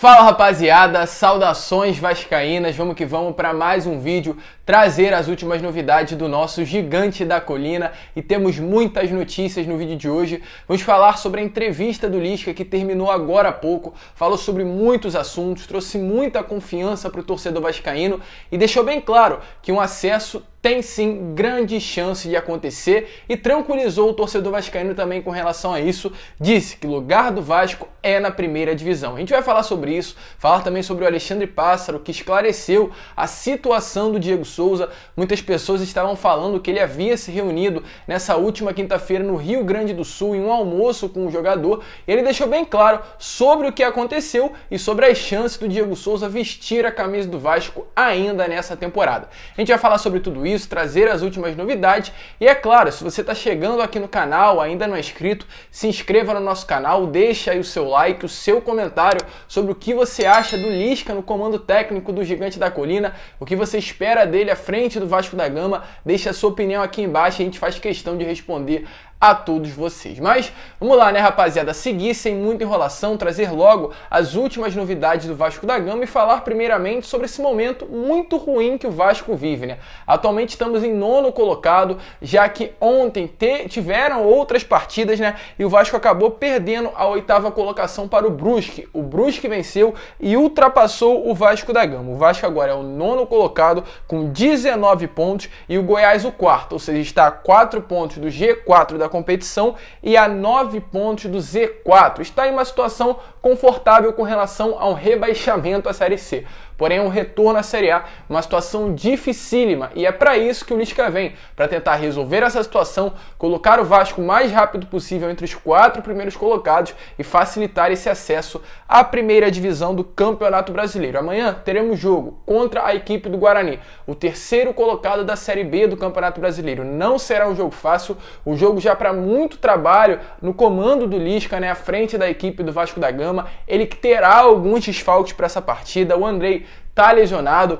Fala rapaziada, saudações vascaínas, vamos que vamos para mais um vídeo trazer as últimas novidades do nosso gigante da colina e temos muitas notícias no vídeo de hoje. Vamos falar sobre a entrevista do Lisca que terminou agora há pouco, falou sobre muitos assuntos, trouxe muita confiança para o torcedor vascaíno e deixou bem claro que um acesso tem sim grande chance de acontecer e tranquilizou o torcedor vascaíno também com relação a isso, disse que o lugar do Vasco é na primeira divisão. A gente vai falar sobre isso, falar também sobre o Alexandre Pássaro, que esclareceu a situação do Diego Souza. Muitas pessoas estavam falando que ele havia se reunido nessa última quinta-feira no Rio Grande do Sul em um almoço com o jogador e ele deixou bem claro sobre o que aconteceu e sobre as chances do Diego Souza vestir a camisa do Vasco ainda nessa temporada. A gente vai falar sobre tudo isso, trazer as últimas novidades e é claro, se você está chegando aqui no canal, ainda não é inscrito, se inscreva no nosso canal, deixa aí o seu like, o seu comentário sobre o que você acha do Lisca no comando técnico do Gigante da Colina, o que você espera dele à frente do Vasco da Gama, deixa a sua opinião aqui embaixo e a gente faz questão de responder a todos vocês. Mas vamos lá, né, rapaziada, seguir sem muita enrolação, trazer logo as últimas novidades do Vasco da Gama e falar primeiramente sobre esse momento muito ruim que o Vasco vive, né? Atualmente estamos em 9º colocado, já que ontem tiveram outras partidas, né, e o Vasco acabou perdendo a 8ª colocação para o Brusque. O Brusque venceu e ultrapassou o Vasco da Gama. O Vasco agora é o 9º colocado com 19 pontos e o Goiás o 4º, ou seja, está a 4 pontos do G4 da competição e a 9 pontos do Z4. Está em uma situação confortável com relação ao rebaixamento à Série C. Porém, um retorno à Série A, uma situação dificílima, e é para isso que o Lisca vem, para tentar resolver essa situação, colocar o Vasco o mais rápido possível entre os 4 primeiros colocados e facilitar esse acesso à primeira divisão do Campeonato Brasileiro. Amanhã teremos jogo contra a equipe do Guarani, o 3º colocado da Série B do Campeonato Brasileiro. Não será um jogo fácil, o jogo já para muito trabalho no comando do Lisca, né, à frente da equipe do Vasco da Gama. Ele que terá alguns desfalques para essa partida. O Andrei está lesionado.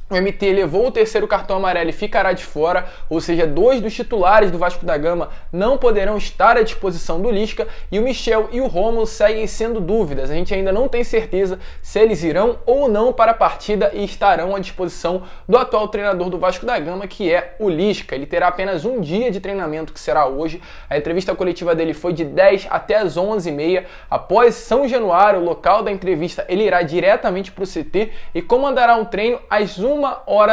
O MT levou o 3º cartão amarelo e ficará de fora, ou seja, 2 dos titulares do Vasco da Gama não poderão estar à disposição do Lisca e o Michel e o Rômulo seguem sendo dúvidas. A gente ainda não tem certeza se eles irão ou não para a partida e estarão à disposição do atual treinador do Vasco da Gama, que é o Lisca. Ele terá apenas um dia de treinamento, que será hoje. A entrevista coletiva dele foi de 10 até as 11h30. Após São Januário, o local da entrevista, ele irá diretamente para o CT e comandará um treino às 1h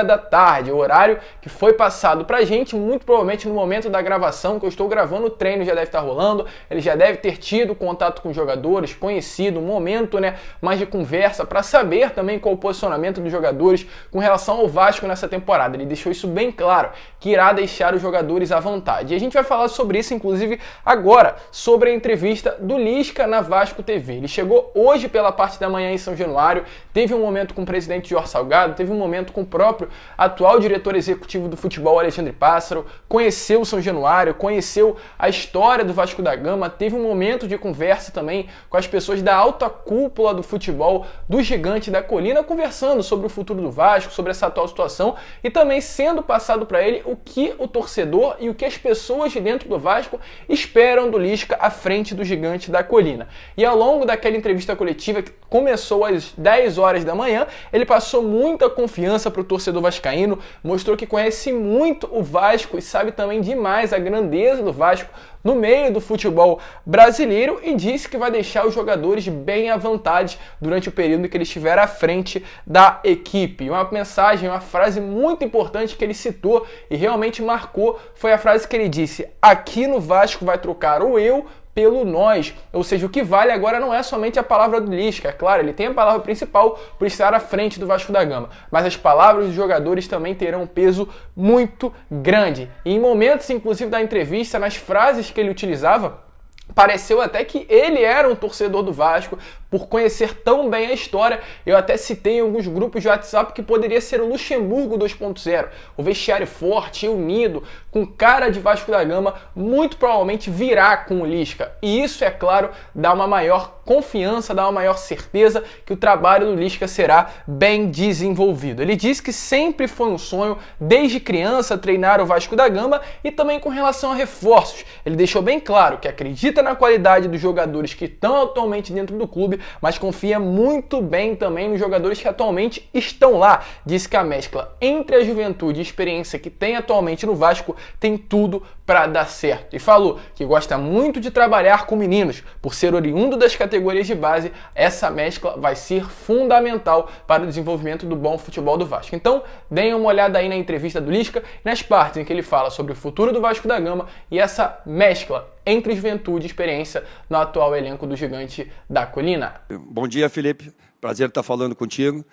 da tarde, o horário que foi passado pra gente. Muito provavelmente no momento da gravação que eu estou gravando, o treino já deve estar rolando, ele já deve ter tido contato com os jogadores, conhecido, um momento, né, mais de conversa para saber também qual o posicionamento dos jogadores com relação ao Vasco nessa temporada. Ele deixou isso bem claro, que irá deixar os jogadores à vontade. E a gente vai falar sobre isso, inclusive, agora, sobre a entrevista do Lisca na Vasco TV. Ele chegou hoje pela parte da manhã em São Januário, teve um momento com o presidente Jorge Salgado, teve um momento com o próprio atual diretor executivo do futebol, Alexandre Pássaro, conheceu o São Januário, conheceu a história do Vasco da Gama, teve um momento de conversa também com as pessoas da alta cúpula do futebol do Gigante da Colina, conversando sobre o futuro do Vasco, sobre essa atual situação e também sendo passado para ele o que o torcedor e o que as pessoas de dentro do Vasco esperam do Lisca à frente do Gigante da Colina. E ao longo daquela entrevista coletiva que começou às 10 horas da manhã, ele passou muita confiança para o torcedor vascaíno, mostrou que conhece muito o Vasco e sabe também demais a grandeza do Vasco no meio do futebol brasileiro e disse que vai deixar os jogadores bem à vontade durante o período em que ele estiver à frente da equipe. Uma mensagem, uma frase muito importante que ele citou e realmente marcou foi a frase que ele disse: aqui no Vasco vai trocar o eu pelo nós, ou seja, o que vale agora não é somente a palavra do Lisca, é claro, ele tem a palavra principal por estar à frente do Vasco da Gama, mas as palavras dos jogadores também terão um peso muito grande. E em momentos, inclusive, da entrevista, nas frases que ele utilizava, pareceu até que ele era um torcedor do Vasco, por conhecer tão bem a história. Eu até citei em alguns grupos de WhatsApp que poderia ser o Luxemburgo 2.0, o vestiário forte, unido, com cara de Vasco da Gama, muito provavelmente virá com o Lisca. E isso, é claro, dá uma maior confiança, dá uma maior certeza que o trabalho do Lisca será bem desenvolvido. Ele disse que sempre foi um sonho, desde criança, treinar o Vasco da Gama e também com relação a reforços. Ele deixou bem claro que acredita na qualidade dos jogadores que estão atualmente dentro do clube, mas confia muito bem também nos jogadores que atualmente estão lá. Disse que a mescla entre a juventude e a experiência que tem atualmente no Vasco tem tudo para dar certo. E falou que gosta muito de trabalhar com meninos. Por ser oriundo das categorias de base, essa mescla vai ser fundamental para o desenvolvimento do bom futebol do Vasco. Então, deem uma olhada aí na entrevista do Lisca, nas partes em que ele fala sobre o futuro do Vasco da Gama e essa mescla entre juventude e experiência no atual elenco do Gigante da Colina. Bom dia, Felipe. Prazer estar falando contigo.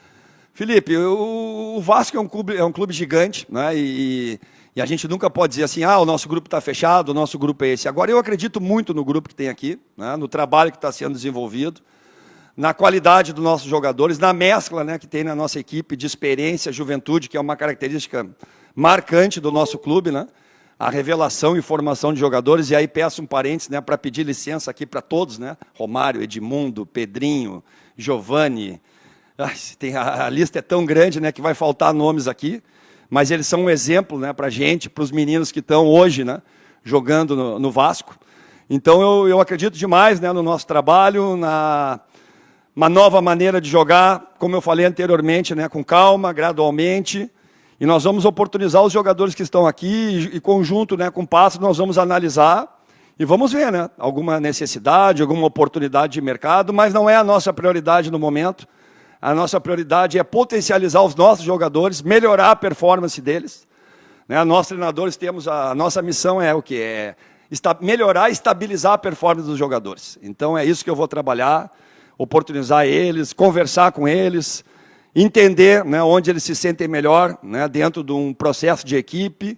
Felipe, o Vasco é um clube gigante, né? E a gente nunca pode dizer assim, o nosso grupo está fechado, o nosso grupo é esse. Agora, eu acredito muito no grupo que tem aqui, né? No trabalho que está sendo desenvolvido, na qualidade dos nossos jogadores, na mescla, né, que tem na nossa equipe de experiência, juventude, que é uma característica marcante do nosso clube, né? A revelação e formação de jogadores. E aí peço um parênteses, né, para pedir licença aqui para todos, né? Romário, Edmundo, Pedrinho, Giovani. A lista é tão grande, né, que vai faltar nomes aqui, mas eles são um exemplo, né, para a gente, para os meninos que estão hoje, né, jogando no Vasco. Então eu acredito demais, né, no nosso trabalho, uma nova maneira de jogar, como eu falei anteriormente, né, com calma, gradualmente, e nós vamos oportunizar os jogadores que estão aqui, e conjunto, né, com passos, nós vamos analisar e vamos ver, né, alguma necessidade, alguma oportunidade de mercado, mas não é a nossa prioridade no momento. A nossa prioridade é potencializar os nossos jogadores, melhorar a performance deles, né? Nós, treinadores, temos a nossa missão é o quê? É melhorar e estabilizar a performance dos jogadores. Então é isso que eu vou trabalhar, oportunizar eles, conversar com eles, entender, né, onde eles se sentem melhor, né, dentro de um processo de equipe,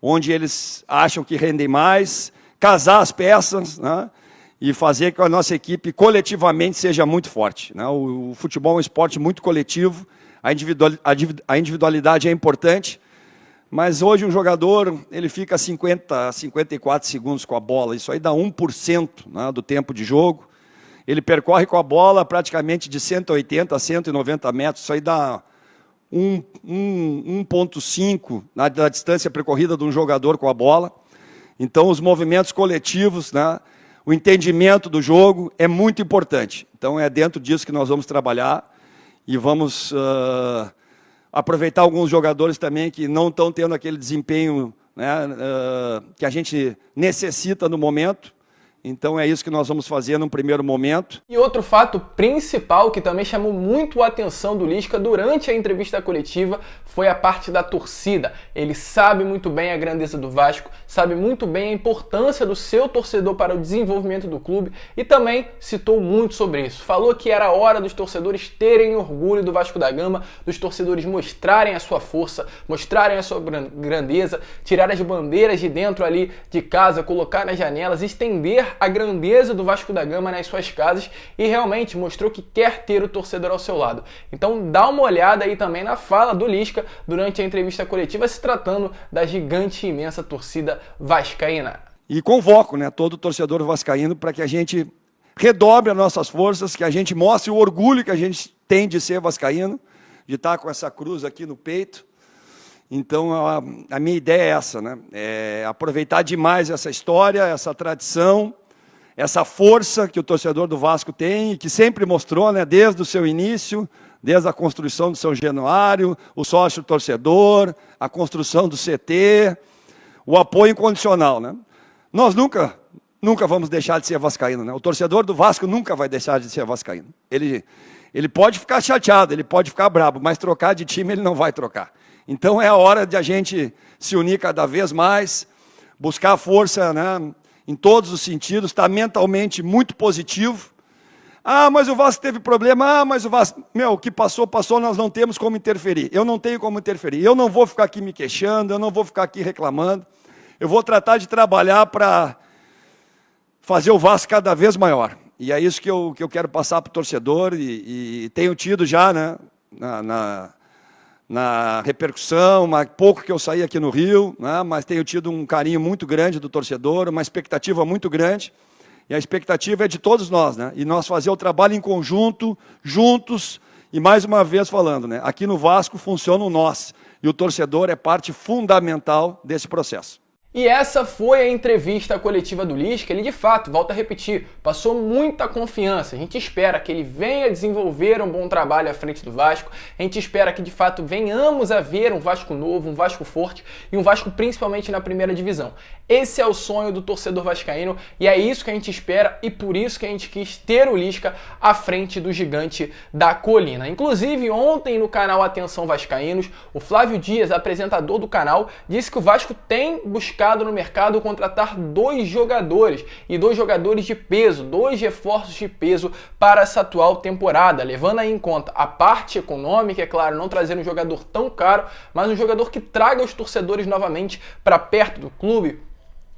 onde eles acham que rendem mais, casar as peças, né, e fazer com que a nossa equipe coletivamente seja muito forte, né? O futebol é um esporte muito coletivo, a individualidade é importante, mas hoje um jogador ele fica 50 a 54 segundos com a bola, isso aí dá 1%, né, do tempo de jogo. Ele percorre com a bola praticamente de 180 a 190 metros, isso aí dá 1,5 da distância percorrida de um jogador com a bola. Então, os movimentos coletivos, né, o entendimento do jogo é muito importante. Então, é dentro disso que nós vamos trabalhar e vamos aproveitar alguns jogadores também que não estão tendo aquele desempenho, né, que a gente necessita no momento. Então é isso que nós vamos fazer num primeiro momento. E outro fato principal que também chamou muito a atenção do Lisca durante a entrevista coletiva foi a parte da torcida. Ele sabe muito bem a grandeza do Vasco, sabe muito bem a importância do seu torcedor para o desenvolvimento do clube e também citou muito sobre isso. Falou que era hora dos torcedores terem orgulho do Vasco da Gama, dos torcedores mostrarem a sua força, mostrarem a sua grandeza, tirar as bandeiras de dentro ali de casa, colocar nas janelas, estender a grandeza do Vasco da Gama nas suas casas e realmente mostrou que quer ter o torcedor ao seu lado. Então dá uma olhada aí também na fala do Lisca durante a entrevista coletiva, se tratando da gigante e imensa torcida vascaína. E convoco, né, todo torcedor vascaíno para que a gente redobre as nossas forças, que a gente mostre o orgulho que a gente tem de ser vascaíno, de estar com essa cruz aqui no peito. Então, a minha ideia é essa, né? É aproveitar demais essa história, essa tradição, essa força que o torcedor do Vasco tem e que sempre mostrou, né, desde o seu início, desde a construção do São Januário, o sócio-torcedor, a construção do CT, o apoio incondicional, né? Nós nunca vamos deixar de ser vascaíno, né? O torcedor do Vasco nunca vai deixar de ser vascaíno. Ele pode ficar chateado, ele pode ficar bravo, mas trocar de time ele não vai trocar. Então é a hora de a gente se unir cada vez mais, buscar força, né, em todos os sentidos, estar mentalmente muito positivo. Mas o Vasco teve problema, mas o Vasco... o que passou, nós não temos como interferir. Eu não tenho como interferir. Eu não vou ficar aqui me queixando, eu não vou ficar aqui reclamando. Eu vou tratar de trabalhar para fazer o Vasco cada vez maior. E é isso que eu quero passar para o torcedor e tenho tido já, né, na repercussão, mas pouco que eu saí aqui no Rio, né, mas tenho tido um carinho muito grande do torcedor, uma expectativa muito grande, E a expectativa é de todos nós, né? E nós fazer o trabalho em conjunto, juntos, e mais uma vez falando, né? Aqui no Vasco funciona o nós, e o torcedor é parte fundamental desse processo. E essa foi a entrevista coletiva do Lisca. Ele de fato, volta a repetir, passou muita confiança. A gente espera que ele venha desenvolver um bom trabalho à frente do Vasco. A gente espera que de fato venhamos a ver um Vasco novo, um Vasco forte e um Vasco principalmente na primeira divisão. Esse é o sonho do torcedor vascaíno e é isso que a gente espera e por isso que a gente quis ter o Lisca à frente do Gigante da Colina. Inclusive ontem no canal Atenção Vascaínos, o Flávio Dias, apresentador do canal, disse que o Vasco tem buscado no mercado contratar 2 jogadores e 2 jogadores de peso, 2 reforços de peso para essa atual temporada, levando aí em conta a parte econômica, é claro, não trazer um jogador tão caro, mas um jogador que traga os torcedores novamente para perto do clube,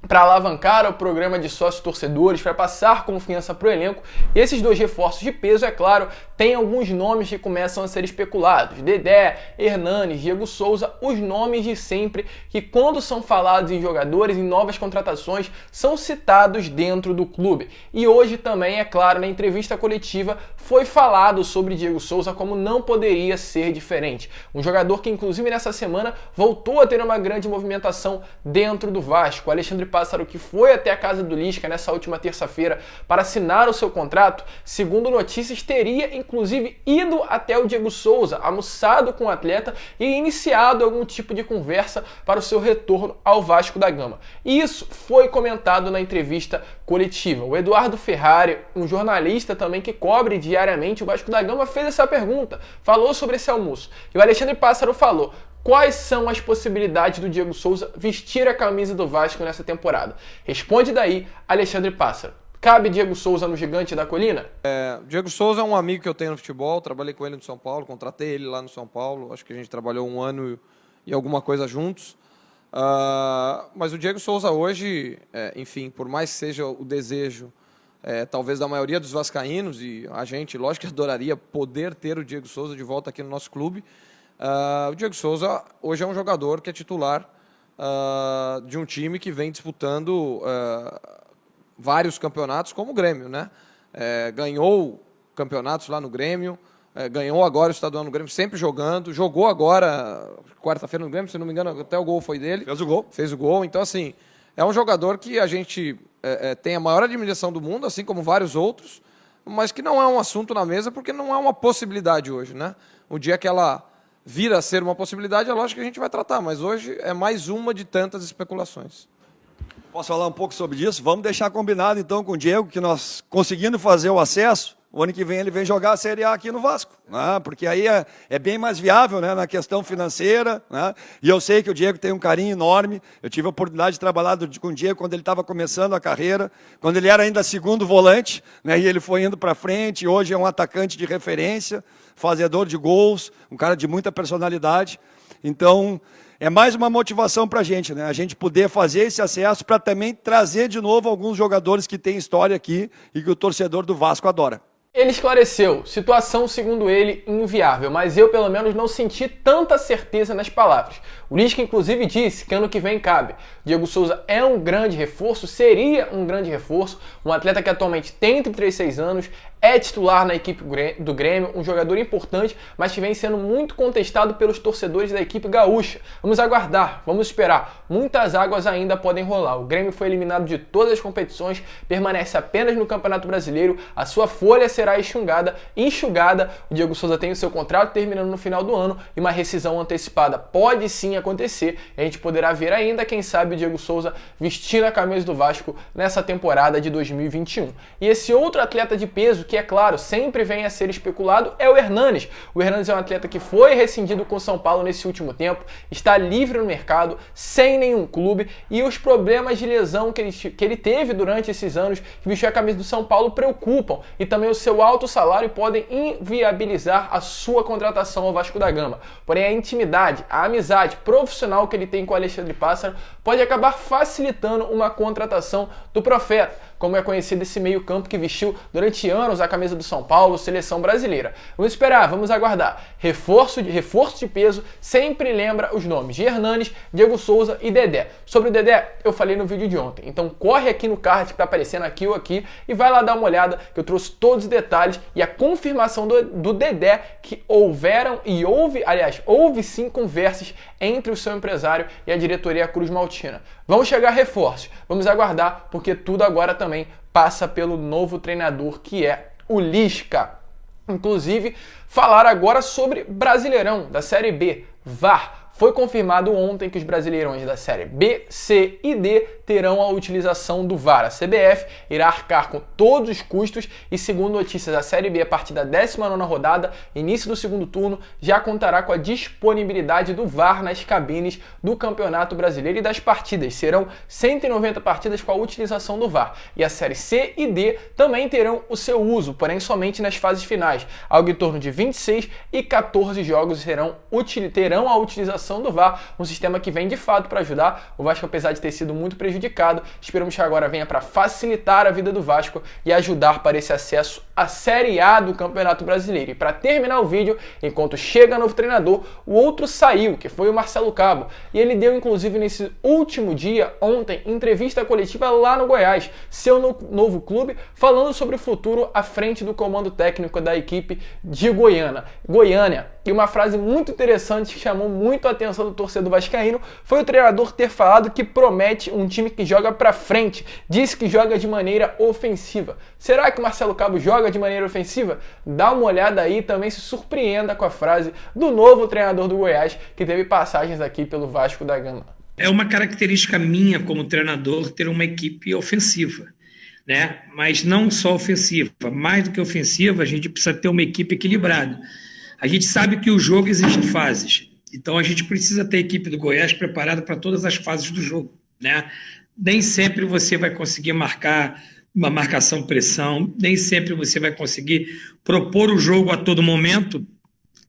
para alavancar o programa de sócios torcedores, para passar confiança para o elenco. E esses 2 reforços de peso, é claro, tem alguns nomes que começam a ser especulados. Dedé, Hernanes, Diego Souza, os nomes de sempre que quando são falados em jogadores, em novas contratações, são citados dentro do clube. E hoje também, é claro, na entrevista coletiva foi falado sobre Diego Souza como não poderia ser diferente. Um jogador que inclusive nessa semana voltou a ter uma grande movimentação dentro do Vasco. O Alexandre Pássaro, que foi até a casa do Lisca nessa última terça-feira para assinar o seu contrato, segundo notícias, teria inclusive ido até o Diego Souza, almoçado com o atleta e iniciado algum tipo de conversa para o seu retorno ao Vasco da Gama. E isso foi comentado na entrevista coletiva. O Eduardo Ferrari, um jornalista também que cobre diariamente o Vasco da Gama, fez essa pergunta, falou sobre esse almoço. E o Alexandre Pássaro falou: quais são as possibilidades do Diego Souza vestir a camisa do Vasco nessa temporada? Responde daí, Alexandre Pássaro. Cabe Diego Souza no Gigante da Colina? Diego Souza é um amigo que eu tenho no futebol, trabalhei com ele no São Paulo, contratei ele lá no São Paulo, acho que a gente trabalhou 1 ano e alguma coisa juntos. Mas o Diego Souza hoje, enfim, por mais que seja o desejo, talvez da maioria dos vascaínos, e a gente, lógico que adoraria poder ter o Diego Souza de volta aqui no nosso clube, o Diego Souza hoje é um jogador que é titular de um time que vem disputando vários campeonatos, como o Grêmio, né? Ganhou campeonatos lá no Grêmio, ganhou agora o estadual no Grêmio, sempre jogando, jogou agora, quarta-feira no Grêmio, se não me engano, até o gol foi dele. Fez o gol, então assim, é um jogador que a gente tem a maior admiração do mundo, assim como vários outros, mas que não é um assunto na mesa, porque não é uma possibilidade hoje, né? O dia que ela vir a ser uma possibilidade, é lógico que a gente vai tratar, mas hoje é mais uma de tantas especulações. Posso falar um pouco sobre isso? Vamos deixar combinado então com o Diego, que nós conseguindo fazer o acesso, o ano que vem ele vem jogar a Série A aqui no Vasco, né? Porque aí é bem mais viável, né, na questão financeira, né? E eu sei que o Diego tem um carinho enorme. Eu tive a oportunidade de trabalhar com o Diego quando ele estava começando a carreira, quando ele era ainda segundo volante, né, e ele foi indo para frente. Hoje é um atacante de referência, fazedor de gols, um cara de muita personalidade. Então, é mais uma motivação para a gente, né? A gente poder fazer esse acesso para também trazer de novo alguns jogadores que têm história aqui e que o torcedor do Vasco adora. Ele esclareceu, situação segundo ele inviável, mas eu pelo menos não senti tanta certeza nas palavras. O Lisca inclusive disse que ano que vem cabe. Diego Souza é um grande reforço, seria um grande reforço, um atleta que atualmente tem 36 anos, é titular na equipe do Grêmio, um jogador importante, mas que vem sendo muito contestado pelos torcedores da equipe gaúcha. Vamos aguardar, vamos esperar. Muitas águas ainda podem rolar. O Grêmio foi eliminado de todas as competições, permanece apenas no Campeonato Brasileiro, a sua folha será enxugada. O Diego Souza tem o seu contrato terminando no final do ano e uma rescisão antecipada pode sim acontecer. A gente poderá ver ainda, quem sabe, o Diego Souza vestindo a camisa do Vasco nessa temporada de 2021. E esse outro atleta de peso, que é claro, sempre vem a ser especulado, é o Hernanes. O Hernanes é um atleta que foi rescindido com o São Paulo nesse último tempo, está livre no mercado, sem nenhum clube, e os problemas de lesão que ele teve durante esses anos que vestiu a camisa do São Paulo preocupam, e também o seu alto salário podem inviabilizar a sua contratação ao Vasco da Gama. Porém, a intimidade, a amizade profissional que ele tem com o Alexandre Pássaro pode acabar facilitando uma contratação do Profeta. como é conhecido esse meio-campo que vestiu durante anos a camisa do São Paulo, seleção brasileira. Vamos esperar, vamos aguardar. Reforço de peso sempre lembra os nomes de Hernanes, Diego Souza e Dedé. Sobre o Dedé, eu falei no vídeo de ontem, então corre aqui no card que está aparecendo aqui ou aqui e vai lá dar uma olhada que eu trouxe todos os detalhes e a confirmação do Dedé que houve sim conversas entre o seu empresário e a diretoria Cruz Maltina. Vão chegar reforços, vamos aguardar, porque tudo agora também passa pelo novo treinador que é o Lisca. Inclusive, falar agora sobre Brasileirão da Série B, VAR. Foi confirmado ontem que os brasileirões da Série B, C e D terão a utilização do VAR. A CBF irá arcar com todos os custos e, segundo notícias, a Série B, a partir da 19ª rodada, início do segundo turno, já contará com a disponibilidade do VAR nas cabines do Campeonato Brasileiro e das partidas. Serão 190 partidas com a utilização do VAR. E a Série C e D também terão o seu uso, porém somente nas fases finais. Algo em torno de 26 e 14 jogos terão a utilização do VAR, um sistema que vem de fato para ajudar o Vasco, apesar de ter sido muito prejudicado. Esperamos que agora venha para facilitar a vida do Vasco e ajudar para esse acesso à Série A do Campeonato Brasileiro. E para terminar o vídeo, enquanto chega novo treinador, o outro saiu, que foi o Marcelo Cabo, e ele deu inclusive nesse último dia, ontem, entrevista coletiva lá no Goiás, seu novo clube, falando sobre o futuro à frente do comando técnico da equipe de Goiânia. E uma frase muito interessante que chamou muito a atenção do torcedor vascaíno foi o treinador ter falado que promete um time que joga pra frente, disse que joga de maneira ofensiva. Será que o Marcelo Cabo joga de maneira ofensiva? Dá uma olhada aí e também se surpreenda com a frase do novo treinador do Goiás, que teve passagens aqui pelo Vasco da Gama. É uma característica minha como treinador ter uma equipe ofensiva, né? Mas não só ofensiva, mais do que ofensiva, a gente precisa ter uma equipe equilibrada. A gente sabe que o jogo existe fases, então a gente precisa ter a equipe do Goiás preparada para todas as fases do jogo, né? Nem sempre você vai conseguir marcar uma marcação-pressão, nem sempre você vai conseguir propor o jogo a todo momento,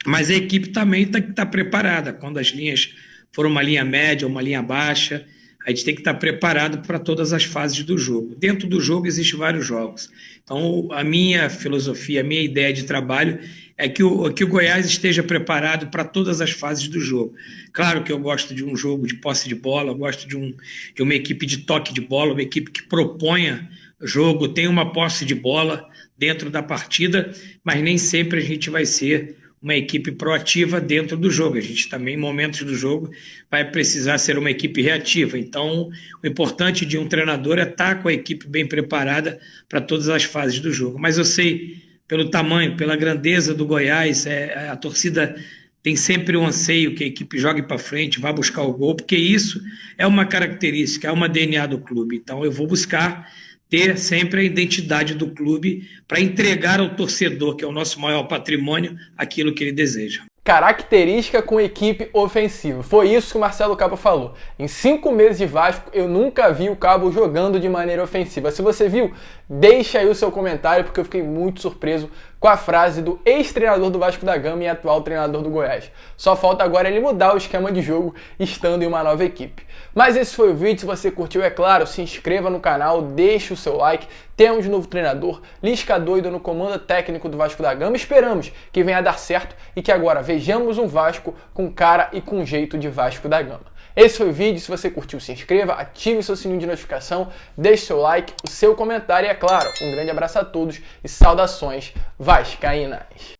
mas a equipe também tem que estar preparada. Quando as linhas forem uma linha média ou uma linha baixa, a gente tem que estar preparado para todas as fases do jogo. Dentro do jogo existem vários jogos. Então, a minha filosofia, a minha ideia de trabalho é que o Goiás esteja preparado para todas as fases do jogo. Claro que eu gosto de um jogo de posse de bola, eu gosto de uma equipe de toque de bola, uma equipe que proponha jogo, tem uma posse de bola dentro da partida, mas nem sempre a gente vai ser uma equipe proativa dentro do jogo. A gente também, em momentos do jogo, vai precisar ser uma equipe reativa. Então, o importante de um treinador é estar com a equipe bem preparada para todas as fases do jogo. Mas eu sei, pelo tamanho, pela grandeza do Goiás, a torcida tem sempre um anseio que a equipe jogue para frente, vá buscar o gol, porque isso é uma característica, é uma DNA do clube. Então, eu vou buscar ter sempre a identidade do clube para entregar ao torcedor, que é o nosso maior patrimônio, aquilo que ele deseja. Característica com equipe ofensiva. Foi isso que o Marcelo Cabo falou. Em 5 meses de Vasco, eu nunca vi o Cabo jogando de maneira ofensiva. Se você viu, deixa aí o seu comentário, porque eu fiquei muito surpreso com a frase do ex-treinador do Vasco da Gama e atual treinador do Goiás. Só falta agora ele mudar o esquema de jogo estando em uma nova equipe. Mas esse foi o vídeo. Se você curtiu, é claro, se inscreva no canal, deixe o seu like. Temos um novo treinador, Lisca doido no comando técnico do Vasco da Gama. Esperamos que venha a dar certo e que agora vejamos um Vasco com cara e com jeito de Vasco da Gama. Esse foi o vídeo. Se você curtiu, se inscreva, ative o seu sininho de notificação, deixe seu like, o seu comentário e, é claro, um grande abraço a todos e saudações vascaínas.